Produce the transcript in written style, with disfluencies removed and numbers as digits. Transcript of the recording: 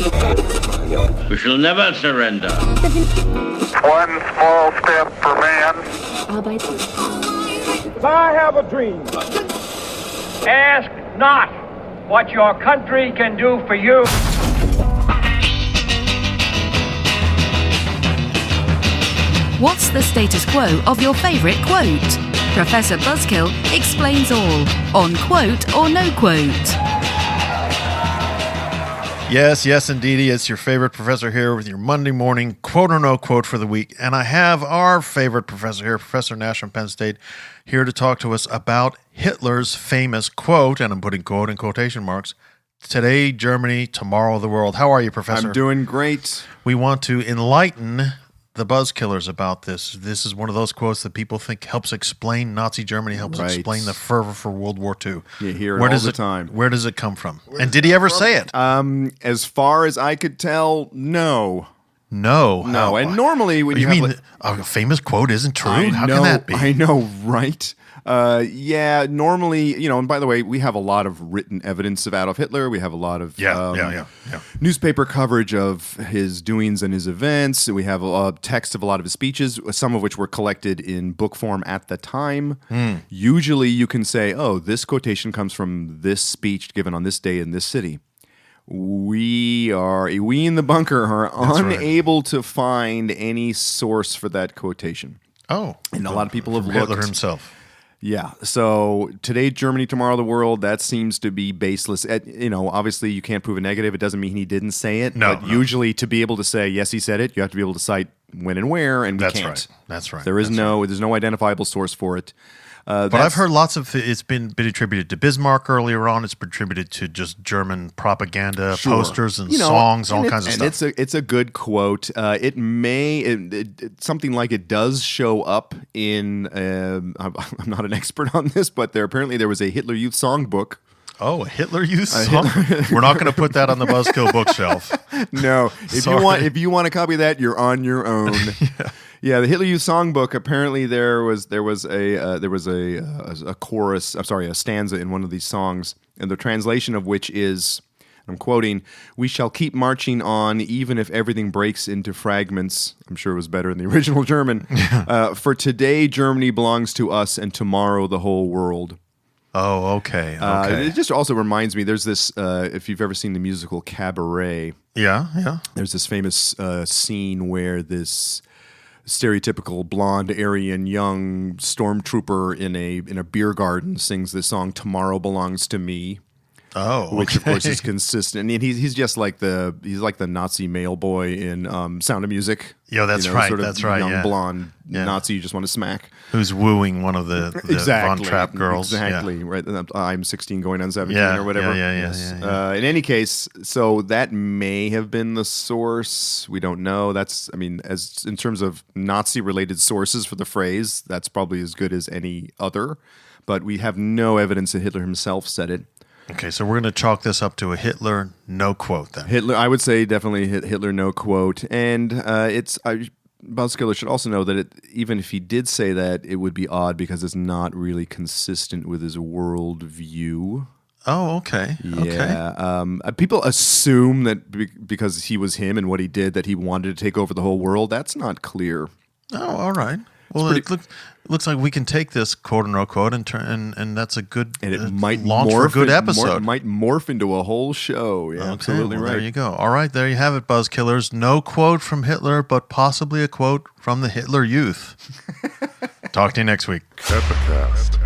We shall never surrender. One small step for man. I have a dream. Ask not what your country can do for you. What's the status quo of your favorite quote? Professor Buzzkill explains all on Quote or No Quote. Yes, indeedy. It's your favorite professor here with your Monday morning quote or no quote for the week. And I have our favorite professor here, Professor Nash from Penn State, here to talk to us about Hitler's famous quote, and I'm putting quote in quotation marks, "Today, Germany, tomorrow, the world." How are you, Professor? I'm doing great. We want to enlighten the Buzzkillers about this. This is one of those quotes that people think helps explain Nazi Germany, helps explain the fervor for World War II. You hear it all the time. Where does it come from? And did he ever say it? As far as I could tell, no. No. No. And normally when you have mean a famous quote isn't true? How can that be? I know, right? Yeah, normally, and by the way, we have a lot of written evidence of Adolf Hitler. We have a lot of newspaper coverage of his doings and his events. We have a text of a lot of his speeches, some of which were collected in book form at the time. Usually you can say, oh, this quotation comes from this speech given on this day in this city. We in the bunker are unable to find any source for that quotation. Oh. And a lot of people have looked. Hitler himself. Yeah. So today, Germany, tomorrow, the world, that seems to be baseless. Obviously you can't prove a negative. It doesn't mean he didn't say it. But usually to be able to say, yes, he said it, you have to be able to cite when and where, and we can't. That's right. There's no identifiable source for it. But I've heard lots of it's been attributed to Bismarck earlier on. It's been attributed to just German propaganda, posters and songs, all kinds of stuff. And it's a good quote. It something like it does show up in. I'm not an expert on this, but there was a Hitler Youth songbook. Oh, a Hitler Youth song? We're not going to put that on the Buzzkill bookshelf. No, if you want to copy that, you're on your own. Yeah, the Hitler Youth Songbook. Apparently, there was a chorus. I'm sorry, a stanza in one of these songs, and the translation of which is, I'm quoting: "We shall keep marching on, even if everything breaks into fragments." I'm sure it was better in the original German. For today, Germany belongs to us, and tomorrow, the whole world. Oh, okay. It just also reminds me. There's this. If you've ever seen the musical Cabaret, yeah. There's this famous scene where this stereotypical blonde Aryan young stormtrooper in a beer garden sings this song "Tomorrow Belongs to Me." Oh, okay. Which of course is consistent. I mean, he's just like the Nazi male boy in Sound of Music. Yeah, that's right. Sort of that's right. Young blonde Nazi you just want to smack. Who's wooing one of the Von Trapp girls? Exactly. Right. I'm 16 going on 17 or whatever. Yeah. In any case, so that may have been the source. We don't know. As in terms of Nazi-related sources for the phrase, that's probably as good as any other. But we have no evidence that Hitler himself said it. Okay, so we're going to chalk this up to a Hitler no quote then. Hitler, I would say definitely Hitler no quote. And Buzzkiller should also know that even if he did say that, it would be odd because it's not really consistent with his worldview. Oh, okay. Yeah. People assume that because he was him and what he did, that he wanted to take over the whole world. That's not clear. Oh, all right. Well, it looks like we can take this quote or no quote and that's a good launch for a good episode. It might morph into a whole show. Yeah, absolutely right. There you go. All right, there you have it, Buzzkillers. No quote from Hitler, but possibly a quote from the Hitler Youth. Talk to you next week. Epicast.